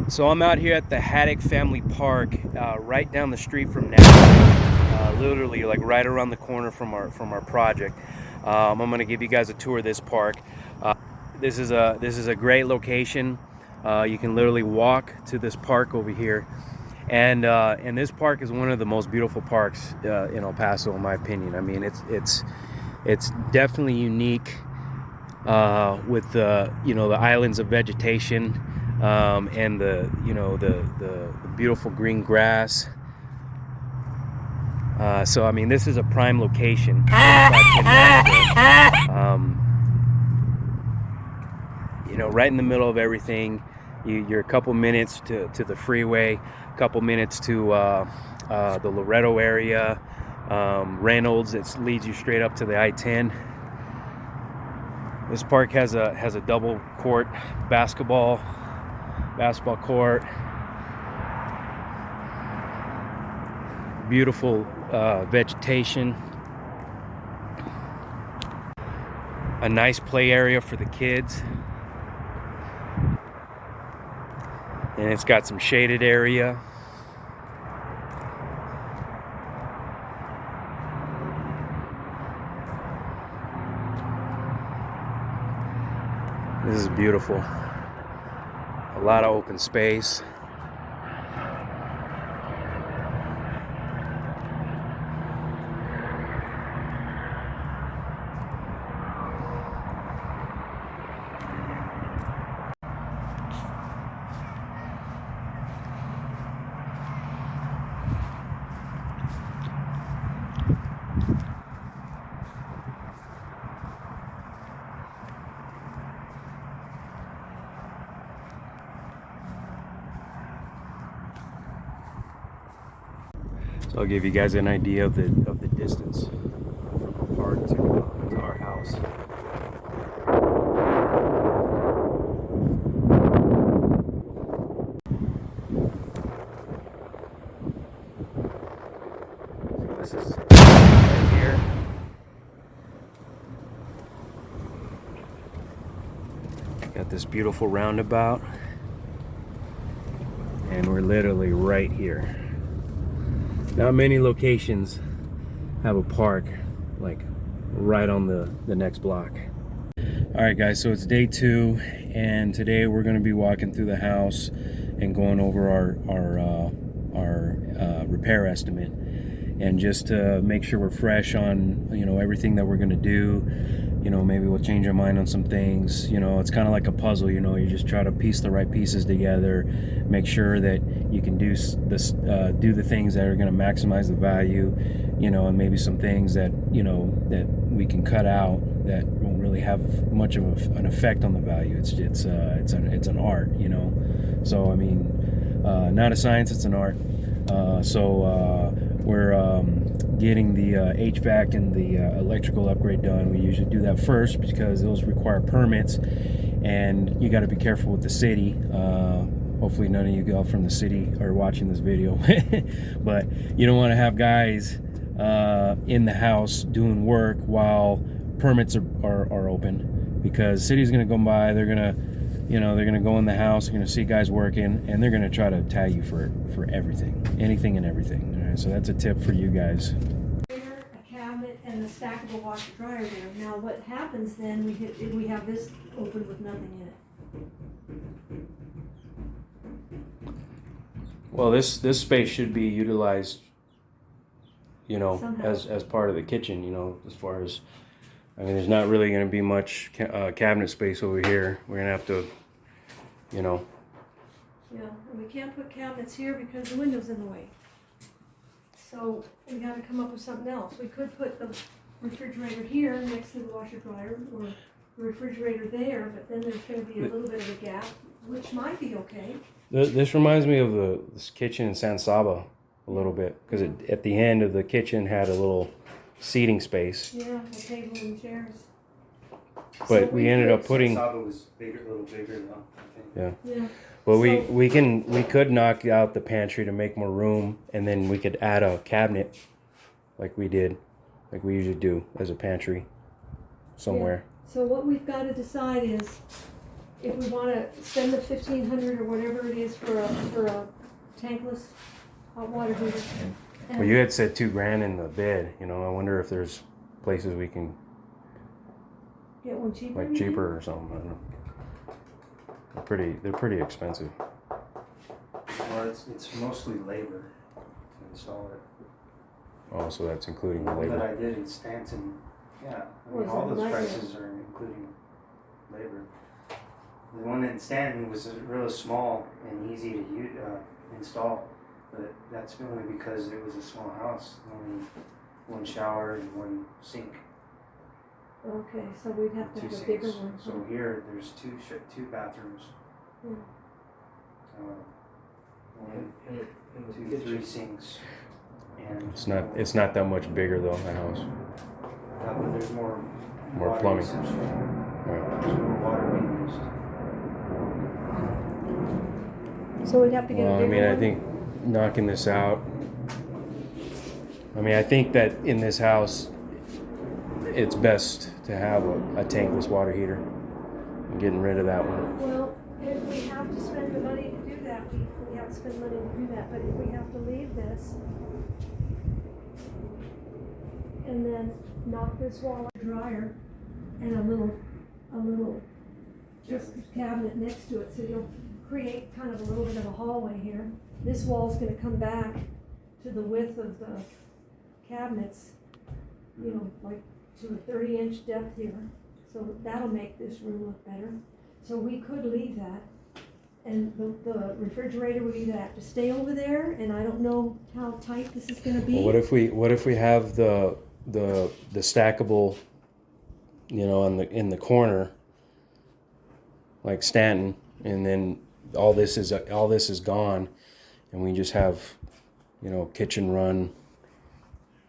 So I'm out here at the Haddock Family Park, right down the street from Nashville, literally like right around the corner from our project. I'm going to give you guys a tour of this park. Uh, this is a great location. You can literally walk to this park over here, and this park is one of the most beautiful parks in El Paso, in my opinion. I mean, it's definitely unique with the the islands of vegetation, and the beautiful green grass. So I mean, this is a prime location. Right in the middle of everything. You're a couple minutes to the freeway, a couple minutes to the Loretto area, Reynolds. It leads you straight up to the I-10. This park has a double court basketball court. Beautiful vegetation. A nice play area for the kids. And it's got some shaded area. This is beautiful. A lot of open space. So I'll give you guys an idea of the distance from the park to our house. So this is right here. Got this beautiful roundabout, and we're literally right here. Not many locations have a park like right on the next block. All right, guys, so it's day 2, and today we're going to be walking through the house and going over our repair estimate, and just to make sure we're fresh on everything that we're going to do. Maybe we'll change our mind on some things. It's kind of like a puzzle. You just try to piece the right pieces together, make sure that you can do the things that are going to maximize the value, and maybe some things that that we can cut out that won't really have much of an effect on the value. It's an art, So I mean, not a science, it's an art. We're getting the HVAC and the electrical upgrade done. We usually do that first because those require permits, and you got to be careful with the city. Hopefully none of you go from the city are watching this video, but you don't want to have guys in the house doing work while permits are open, because city's going to go by. They're going to go in the house, they're going to see guys working, and they're going to try to tag you for everything, anything and everything. All right, so that's a tip for you guys. A cabinet and a stackable washer dryer there. Now what happens then, we have this open with nothing in it. Well, this space should be utilized, Somehow. as part of the kitchen, as far as, I mean, there's not really going to be much cabinet space over here. We're going to have to, Yeah, and we can't put cabinets here because the window's in the way. So we got to come up with something else. We could put the refrigerator here next to the washer dryer, or the refrigerator there, but then there's going to be a little bit of a gap, which might be okay. This reminds me of this kitchen in San Saba a little bit, because at the end of the kitchen had a little seating space. Yeah, a table and chairs. But So we ended up putting. San Saba was a little bigger though, I think. Yeah. Yeah. Well, we could knock out the pantry to make more room, and then we could add a cabinet, like we usually do as a pantry, somewhere. Yeah. So what we've got to decide is, if we wanna spend the 1,500 or whatever it is for a tankless hot water heater. Well, you had said $2,000 in the bid. You know, I wonder if there's places we can Get one cheaper? like cheaper or something. I don't know. They're pretty expensive. Well, it's mostly labor to install it. Oh, so that's including the The one that labor. I did in Stanton, yeah, I Was mean, all it those nightmare? prices are including labor. The one in Stanton was really small and easy to install, but that's only because it was a small house, only one shower and one sink, Okay, so we'd have to two have a bigger sinks. one. So here, there's two bathrooms, Yeah. one, two, three sinks, and It's not that much bigger though. The house. but there's more water plumbing. usage. Right. There's more water being used. So we'd have to get a Well, bigger I mean, one? I think knocking this out. I mean, I think that in this house, it's best to have a tankless water heater. And getting rid of that one. Well, if we have to spend the money to do that, we have to spend money to do that, but if we have to leave this and then knock this wall dryer and a little just cabinet next to it, so you'll create kind of a little bit of a hallway here. This wall's gonna come back to the width of the cabinets, you know, like to a 30-inch depth here. So that'll make this room look better. So we could leave that. And the refrigerator would either have to stay over there, and I don't know how tight this is gonna be. Well, what if we have the stackable, you know, in the corner, like Stanton, and then all this is gone, and we just have, you know, kitchen run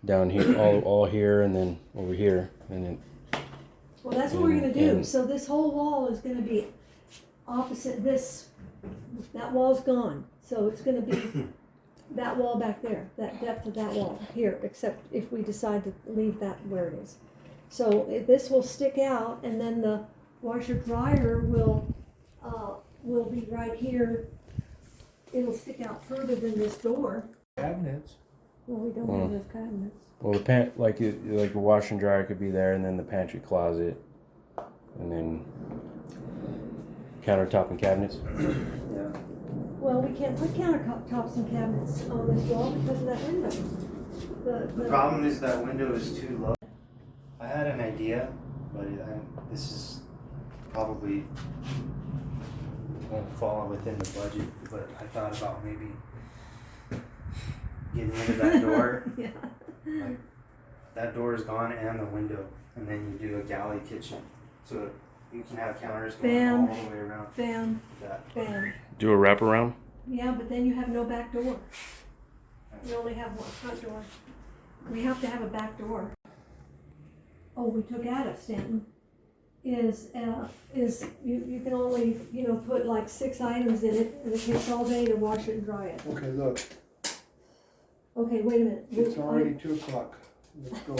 down here, all here, and then over here, and then. Well, that's what we're gonna do. And- So this whole wall is gonna be opposite this, that wall's gone. So it's gonna be that wall back there, that depth of that wall here, except if we decide to leave that where it is. So this will stick out, and then the washer dryer will be right here. It'll stick out further than this door. Cabinets. Well, we don't have those cabinets. Well, like a wash and dryer could be there, and then the pantry closet, and then countertop and cabinets. Yeah. Well, we can't put countertops and cabinets on this wall because of that window. The problem is that window is too low. I had an idea, but this is probably won't fall within the budget. But I thought about maybe getting rid of that door. Yeah. Like, that door is gone and the window, and then you do a galley kitchen, so you can have counters going Bam. all the way around. Bam, That. bam. Do a wraparound. Yeah, but then you have no back door. You only have one front door. We have to have a back door. Oh, we took out of Stanton is you can only, you know, put like 6 items in it, and it takes all day to wash it and dry it. Okay, look, Okay, wait a minute. it's already 2 o'clock. Let's go.